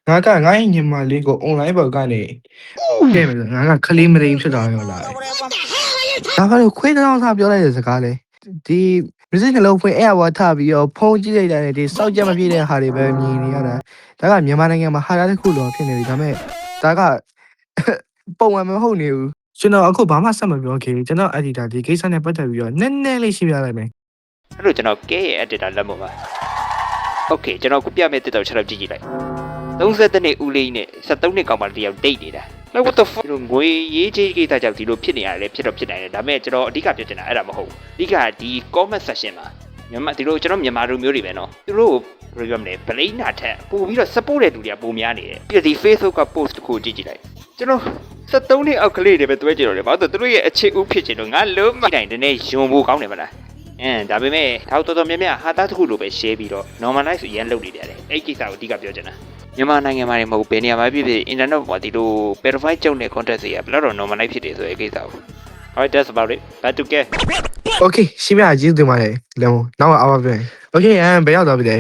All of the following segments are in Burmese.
ငါကငါ့ညီမလေးကို online ပေါ်ကနေခဲ့မယ်ဆိုငါကခလေးမရင်းဖြစ်သွားရောလာတယ်ဒါကလည်းခွေးတောင်စားပြောလိုက်တဲ့စကားလေဒီ music နှလုံးဖွင့်အဲ့အဝါထပြီးတော့ဖုန်းကြည့်လိုက်တာနဲ့ဒီစောက်ကြမပြည့်တဲ့ဟာတွေပဲမြင်နေရတာဒါကမြန်မာနိုင်ငံမှာဟာရတစ်ခုလောဖြစ်နေပြီဒါပေမဲ့ဒါကပုံမှန်မဟုတ်နေဘူးကျွန်တော်အခုဘာမှဆက်မပြောခင်ကျွန်တော် editor ဒီကိစ္စနဲ့ပတ်သက်ပြီးတော့နည်းနည်းလေးရှင်းပြလိုက်မယ်အဲ့လိုကျွန်တော်ကဲရဲ့ editor လက်မပါ Okay ကျွန်တော်ခုပြမယ့်တက်တော့ချက်တော့ကြည့်ကြည့်လိုက်32နှစ်ဦးလေးနဲ့73နှစ်ကောင်မတယောက်ဒိတ်နေတာ Like what the fuck ငွေရေးချေးကိစ္စကြောင့်ဒီလိုဖြစ်နေရတယ်ဖြစ်တော့ဖြစ်နိုင်တယ်ဒါပေမဲ့ကျွန်တော်အဓိကပြောချင်တာအဲ့ဒါမဟုတ်ဘူးအဓိကဒီ comment section မှာမြန်မာဒီလိုကျွန်တော်မြန်မာလူမျိုးတွေပဲเนาะသူတို့ဘယ်လိုပြောမလဲဗလိနာထက်ပို့ပြီးတော့ support တဲ့လူတွေကပိုများနေတယ်ပြီးတော့ဒီ Facebook က post ကိုကြည့်ကြည့်လိုက်ကျွန်တော်73နှစ်အောက်ကလေးတွေပဲတွဲကြည့်တော့တယ်ဘာလို့သူတို့ရဲ့အခြေဥဖြစ်ချင်တော့ငါလုံးမတိုင်းတနေ့ယွန်ဖို့ကောင်းတယ်မလားဒါပေမဲ့ဒါတော်တော်များများဟာတာတစ်ခုလိုပဲ share ပြီးတော့ normalize ဆိုရန်လုပ်နေတယ်အဲ့ကိစ္စကိုအဓိကပြောချင်တာမြန်မာနိုင်ငံမှာနေမဟုတ်ဘယ်နေရာမှာဖြစ်ဖြစ် internet ပေါ်ဒီလို verify ကျုံတဲ့ content တွေကဘယ်တော့ normalize ဖြစ်တယ်ဆိုတဲ့ကိစ္စကို Alright that's about it back to get Okay ရှင်းပြကြည့်တင်ပါတယ်လေနောက်အားပါပြန် Okay ဘယ်ရောက်သွားပြီလဲ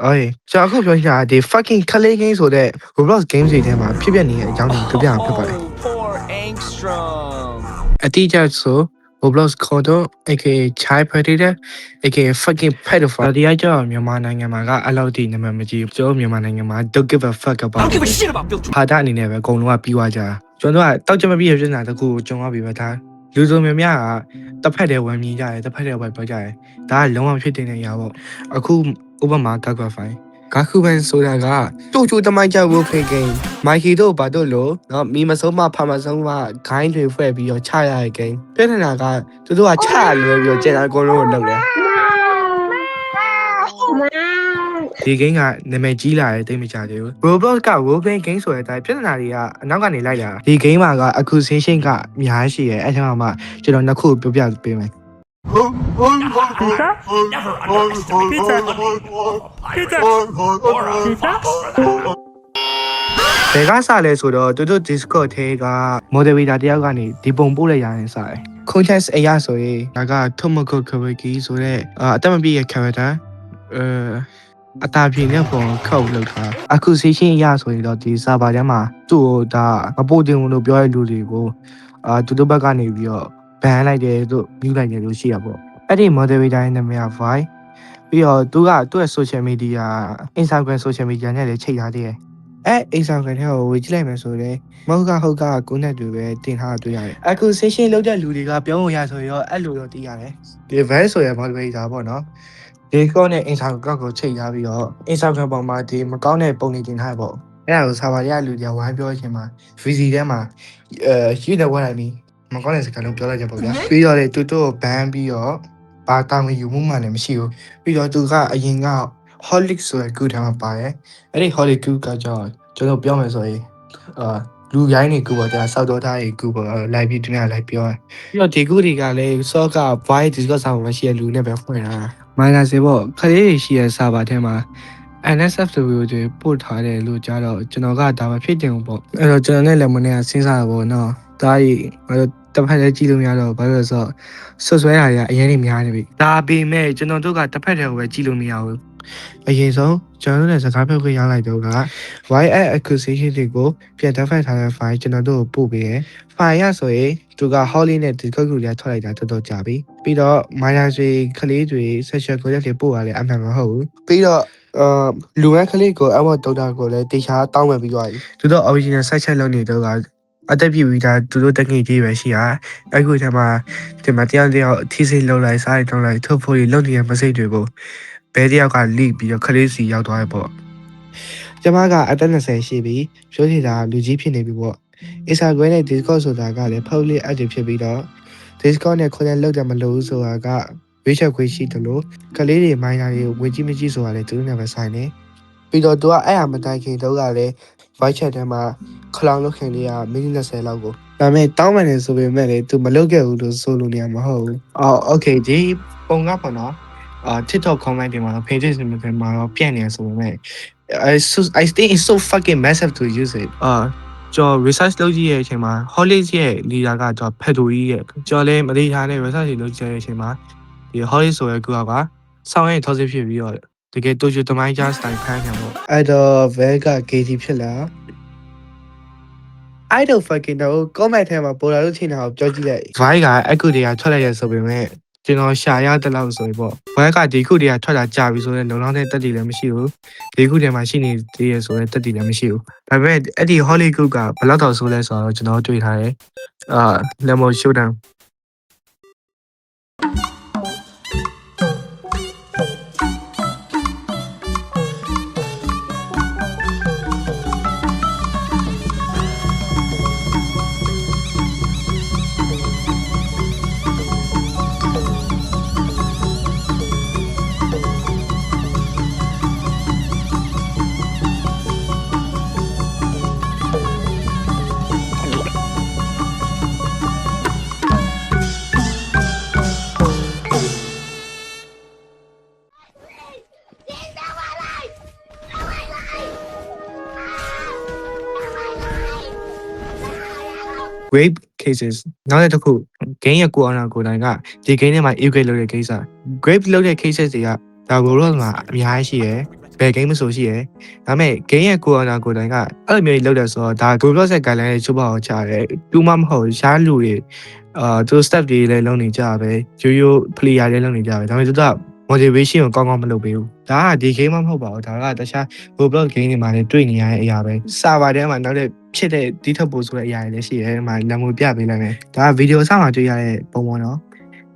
Okay ကျွန်တော်အခုပြောချင်တာဒီ fucking clay game ဆိုတဲ့ Roblox game တွေထဲမှာဖြစ်ပျက်နေတဲ့အကြောင်းကိုပြောပြအောင်ဖြစ်ပါတယ် Poor Angstrom အတိအကျဆို Roblox Codo aka Child Predator aka fucking pedophile ဒီအကြောင်းမြန်မာနိုင်ငံမှာကအလောက်ထိနာမည်မကြီးကျွန်တော်မြန်မာနိုင်ငံမှာ don't give a fuck about I don't give a shit about Bill ဟာတာအနေနဲ့ပဲအကုန်လုံးကပြီးသွားကြကျွန်တော်တို့ကတောက်ကြမပြည့်ပြနေတာတကူကိုကြုံရပြီပဲဒါလူစုံများများကတစ်ဖက်တည်းဝမ်းမြင်ကြတယ်တစ်ဖက်တည်းဝိုက်ပြောကြတယ်ဒါကလုံးဝဖြစ်တင်နေရပါအခုဥပမာ Gagafy ဂါခုဘန်ဆိုတာကတူတမိုင်းကြဝဖိကိန်းမိုက်ခီတို့ဘာတို့လို့နော်မီမဆုံးမဖာမဆုံးမဂိုင်းတွေဖွဲ့ပြီးတော့ချရတဲ့ကိန်းပြဿနာကသူတို့ကချလွယ်ပြီးတော့ကျန်တာအကုန်လုံးကိုလုပ်တယ်ဒီဂိမ်းကနာမည်ကြီးလာတယ်တိတ်မကြသေးဘူး Roblox က role playing game ဆိုတဲ့အတိုင်းပြဿနာတွေကအနောက်ကနေလိုက်လာဒီဂိမ်းမှာက accusation ကအများကြီးရှိတယ်အဲ့ဒါမှကျွန်တော်နှစ်ခုပြောပြပေးမယ် Pizza? Never underestimate Pizza. Pizza. or a Pizza? fox brother ဘယ်ကစားလဲဆိုတော့သူတို့ Discord ထဲက moderator တယောက်ကနေဒီပုံပို့လိုက်ရရင်စားတယ် context အရာဆိုရင်ဒါက Tomoko Kawaki ဆိုတဲ့အတက်မပြည့်ရဲ့ character အတားပြင်းတဲ့ပုံခောက်လောက်ထား accusation အရာဆိုရင်တော့ဒီ server ထဲမှာသူ့ကိုဒါမပို့တင်ဘူးလို့ပြောတဲ့လူတွေကိုသူတို့ဘက်ကနေပြီးတော့ ban လိုက်တယ်လို့ view လိုက်တယ်လို့ရှိရပေါ့အဲ့ဒီ moderator ရဲ့နာမည်က Vai ပြီးတော့သူ့ရဲ့ social media Instagram social media နဲ့လည်းချိန်ထားသေးတယ်Instagram ထဲကိုဝေကြည့်လိုက်မယ်ဆိုတော့မဟုတ်ကကိုနဲ့တူပဲတင်ထားတွေ့ရတယ်အခု session လုပ်တဲ့လူတွေကပြောလို့ရဆိုရောအဲ့လိုတော့သိရတယ်ဒီ van ဆိုရ moderator ပေါ့နော်ဒီကောနဲ့ Instagram ကိုချိန်ထားပြီးတော့ Instagram ပေါ်မှာဒီမကောင်းတဲ့ပုံတွေတင်ထားပေါ့အဲ့ဒါကိုစာပါရလူတွေဝိုင်းပြောချင်မှာ VC ထဲမှာyou know what I mean မကောင်းတဲ့စကားလုံးပြောလိုက်ကြပေါ့ဗျာပြီးတော့လေတူတူ ban ပြီးတော့ဘာတောင်းယူမှုမှလည်းမရှိဘူးပြီးတော့သူကအရင်က Holic ဆိုတဲ့ group ထဲမှာပါတယ်အဲ့ဒီ Holic group ကကြောင့်ကျွန်တော်ပြောမယ်ဆိုရင်လူရိုင်းနေကူပေါ့ကြာစောက်တော်သားတွေကူပေါ့လိုက်ပြီးတွင်းရလိုက်ပြောပြီးတော့ဒီကူတွေကလည်း စောက voice Discord စာပေါ်မှာရှိတဲ့လူနဲ့ပဲဖွင့်တာ minor စေပေါ့ခလေးတွေရှိတဲ့စာပါထဲမှာ NSFW တွေပို့ထားတယ်လို့ကြားတော့ကျွန်တော်ကဒါမှဖြစ်တင်ဘူးပေါ့အဲ့တော့ကျွန်တော်နဲ့လည်းမနေ့ကစဉ်းစားတာပေါ့နော်ဒါကြီးတစ်ဖက်လည်းကြည့်လို့မရတော့ဘာလို့လဲဆိုတော့ဆွဆွဲတာတွေကအရင်နေများနေပြီဒါပေမဲ့ကျွန်တော်တို့ကတစ်ဖက်တည်းကိုပဲကြည့်လို့မရဘူးအရင်ဆုံးကျွန်တော်တို့လည်းစကားပြောခွင့်ရလိုက်တော့က YS accusation တွေကိုပြန်တက်ဖက်ထားတဲ့ file ကျွန်တော်တို့ကိုပို့ပေးရယ် file ရဆိုရင်သူက Holly နဲ့ Discord ကိုလည်းထွက်လိုက်တာတော်တော်ကြာပြီပြီးတော့ minor တွေကလေးတွေ session ကိုလည်းပို့ရလဲအမှန်မဟုတ်ဘူးပြီးတော့လူရန်ကလေးကိုအမဒေါက်တာကိုလည်းတေချာတောင်းဝင်ပြီးသွားပြီသူတို့ original site check လုပ်နေတော့ကအတက်ပြပြီးသားသူတို့တက်ကြီးကြီးပဲရှိတာအခုထဲမှာဒီမှာတရားအထီးစိတ်လောက်လိုက်စားရတော့လိုက်ထုတ်ဖို့လုပ်နေတဲ့ message တွေကိုဘဲတယောက်က leak ပြီးတော့ခလေးစီရောက်သွားရပေါ့ကျမကအသက်20ရှိပြီပြောနေတာလူကြီးဖြစ်နေပြီပေါ့ Instagram နဲ့ Discord ဆိုတာကလည်း public active ဖြစ်ပြီးတော့ Discord နဲ့ content လောက်တယ်မလို့ဆိုတာကဝေးချက်ခွေးရှိတယ်လို့ကလေးတွေ minor တွေဝင်ကြည့်မကြည့်ဆိုတာလည်းသူတို့နဲ့ပဲဆိုင်နေပြီးတော့သူကအဲ့အမတိုင်ခင်တော့ကလည်း voice chat ထဲမှာခလောင်လုပ်ခင်လေးကမိနစ်20လောက်ကိုဒါပေမဲ့တောင်းပန်နေဆိုပေမဲ့လည်းသူမလုပ်ခဲ့ဘူးလို့ဆိုလို့နေရမှာမဟုတ်ဘူးokay ဒီပုံကပေါ့နော်TikTok comment တွေမှာ pages တွေမှာတော့ပြန့်နေဆိုပေမဲ့I think it's so fucking massive to use it ကျွန်တော် research လုပ်ကြည့်ရဲ့အချိန်မှာ Holly ရဲ့ leader ကကျွန်တော်ဖက်တိုကြီးရဲ့ကျွန်တော်လည်းမလေးထားနဲ့ research လုပ်ကြည့်ရဲ့အချိန်မှာဒီ Holly ဆိုရဲကူကစောင်းရင်ထောက်စစ်ဖြစ်ပြီးတော့ ကယ်တူချူတမိုင်းကြားစတိုင်ဖန်ခံပေါ့အဲ့တော့ဘဲက KT ဖြစ်လာ I don't fucking know comment ထဲမှာပေါ်လာလို့ထင်တာကိုပြောကြည့်လိုက် vibe ကအခုတည်းကထွက်လိုက်ရဆိုပေမဲ့ကျွန်တော်ရှာရတဲ့လောက်ဆိုရင်ပေါ့ vibe ကဒီခုတည်းကထွက်လာကြပြီဆိုတော့လုံလောက်တဲ့တက်တည်လည်းမရှိဘူးဒီခုတည်းမှာရှိနေသေးရဆိုတော့တက်တည်လည်းမရှိဘူးဒါပေမဲ့အဲ့ဒီ Hollywood ကဘယ်လောက်တောင်ဆိုလဲဆိုတော့ကျွန်တော်တွေ့ထားတယ်Lemon Showdown Grape cases နောက်တစ်ခု game ရဲ့ကိုအနာကိုတိုင်းကဒီ game ထဲမှာ equate လုပ်တဲ့ case grape လုပ်တဲ့ cases တွေကဒါ Roblox မှာအများကြီးရှိရယ်ဘယ် game မဆိုရှိရယ်ဒါပေမဲ့ game ရဲ့ကိုအနာကိုတိုင်းကအဲ့လိုမျိုးလုပ်တယ်ဆိုတော့ဒါ Roblox ရဲ့ guideline တွေချိုးဖောက်အောင်ချတယ်တူမှမဟုတ်ရှားလူတွေသူ step တွေလည်းလုပ်နေကြပဲရိုးရိုး player တွေလုပ်နေကြပဲဒါပေမဲ့သူက motivation ကိုကောင်းကောင်းမလုပ်ပေးဘူးဒါကဒီ game မှမဟုတ်ပါဘူးဒါကတခြား Roblox game တွေမှာလည်းတွေ့နေရတဲ့အရာပဲ server ထဲမှာနောက်တဲ့ဖြစ်တဲ့ဒီထက်ပိုဆိုတဲ့အရာတွေလည်းရှိတယ်ဒီမှာလမ်းမပြပေးလိုက်မယ်ဒါကဗီဒီယိုအစမှာတွေ့ရတဲ့ပုံပေါ်နော်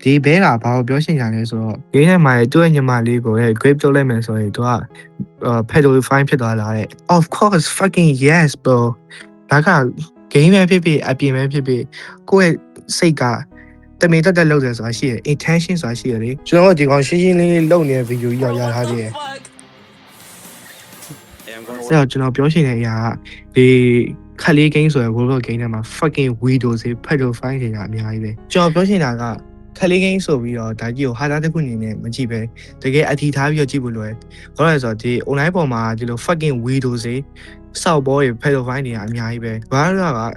ဒီဘဲကဘာလို့ပြောရှင်းကြလဲဆိုတော့ဒီထဲမှာသူ့ရဲ့ညီမလေးကိုရဲ့ grape ထုတ်လိုက်မယ်ဆိုရင်သူကpedophile ဖြစ်သွားလာတဲ့ of course fucking yes bro ဒါက game ပဲဖြစ်ဖြစ်အပြင်ပဲဖြစ်ဖြစ်ကိုယ့်ရဲ့စိတ်ကတမင်တက်လုပ်တယ်ဆိုတာရှိရယ် intention ဆိုတာရှိရယ်လေကျွန်တော်တို့ဒီကောင်ရှင်းရှင်းလေးလုပ်နေတဲ့ဗီဒီယိုကြီးရောက်ရထားသေးတယ်အဲ့တော့ကျွန်တော်ပြောချင်တဲ့အရာကဒီခက်လေး game ဆိုရယ် Roblox game ထဲမှာ fucking widows တွေ pedophile တွေကအများကြီးပဲကျွန်တော်ပြောချင်တာကခက်လေး game ဆိုပြီးတော့ဒါကြီးကိုဟာတာတစ်ခုအနေနဲ့မကြည့်ပဲတကယ်အထီထားပြီးတော့ကြည့်ဖို့လိုတယ်ဘာလို့လဲဆိုတော့ဒီ online ပေါ်မှာဒီလို fucking widows တွေစောက်ဘောတွေ pedophile တွေကအများကြီးပဲဘာလို့လဲ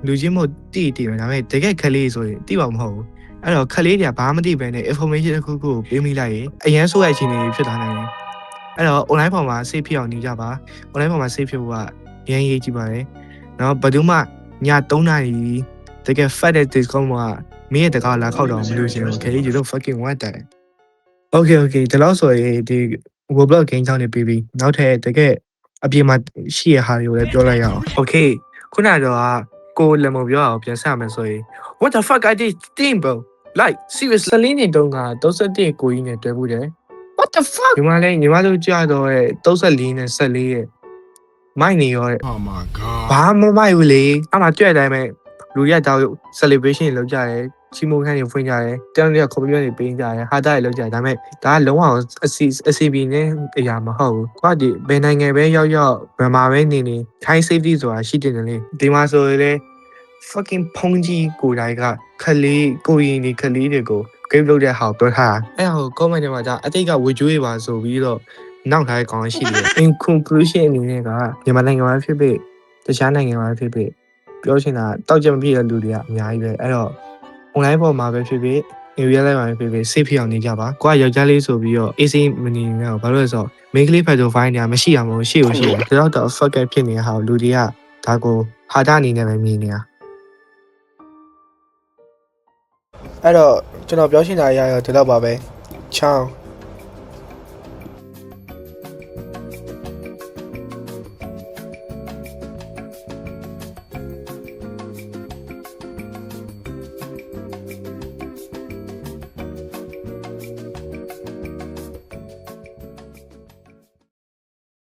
လူချင်းမို့တိပဲဒါပေမဲ့တကယ်ခက်လေးဆိုရင်တိပါမဟုတ်ဘူးအဲ့တော့ခက်လေးတွေကဘာမှမသိပဲနဲ့ information တစ်ခုခုကိုပေးမိလိုက်ရင်အရန်ဆိုးရခြင်းတွေဖြစ်သွားနိုင်တယ်အဲ့တော့ online ပေါ်မှာ safe ဖြစ်အောင်နေကြပါ online ပေါ်မှာ safe ဖြစ်ဖို့ကအရင်ရေးကြည့်ပါတယ်နော်ဘယ်သူမှည3နာရီတကယ် fat တဲ့ discount မှာမင်းရဲ့တကားလာခောက်တော့မလို့ရှင် okay you don't fucking want that okay ဒီလောက်ဆိုရင်ဒီ Roblox game ကြောင်းနေပြီးပြီနောက်ထပ်တကယ်အပြင်မှာရှိရဟာတွေကိုလည်းပြောလိုက်ရအောင် okay ခုနကတော့ကိုလည်းမပြောအောင်ပြန်ဆက်မယ်ဆိုရင် what the fuck I did thing bro like seriously လင်းနေတော့က31ကိုကြီးနဲ့တွဲမှုတယ် what the fuck ညီမတို့ကြာတော့34နဲ့14ရဲ့မိုက်နေရော Oh my god. ဘာမှမမိုက်ဘူးလေအမှကြွတဲ့အတိုင်းပဲလူရတော့ celebration လုပ်ကြတယ်ချီမိုခန်းတွေဖွင့်ကြတယ်တန်းတွေက computer တွေပေးကြတယ်ဟာတာတွေလုပ်ကြတယ်ဒါပေမဲ့ဒါကလုံးဝအစီပီနဲ့အရာမဟုတ်ဘူးကွာဒီဘယ်နိုင်ငံပဲရောက်ဘယ်မှာပဲနေ high safety ဆိုတာရှိတယ်လေဒီမှာဆိုရင်လေ fucking ဖုန်ကြီးကိုယ်တိုင်ကခလေးကိုရင်ဒီခလေးတွေကို game လုပ်တဲ့ဟာကိုပြောထားအဲ့ဟို comment ထဲမှာဒါအတိတ်ကဝေကျွေးပါဆိုပြီးတော့နောက်ထားတဲ့ကောင်ရှိတယ် in conclusion အနေနဲ့ကမြန်မာနိုင်ငံမှာဖြစ်ဖြစ်တခြားနိုင်ငံမှာဖြစ်ဖြစ်ပြောချင်တာတောက်ကြမပြည့်တဲ့လူတွေကအများကြီးပဲအဲ့တော့ online ပေါ်မှာပဲဖြစ်ဖြစ် area လိုက်မှာပဲဖြစ်ဖြစ် safe ဖြစ်အောင်နေကြပါကိုကယောက်ျားလေးဆိုပြီးတော့ AC မနေနဲ့ဘာလို့လဲဆိုတော့ main ကလေး pedophile တွေကမရှိရမလို့ရှိလို့ရှိတယ်ဒါတော့ fuck ဖြစ်နေတဲ့ဟာကိုလူတွေကဒါကိုဟာတာအနေနဲ့ပဲမြင်နေတာအဲ့တော့ကျွန်တော်ပြောချင်တာအရာရောဒီတော့ပါပဲချောင်း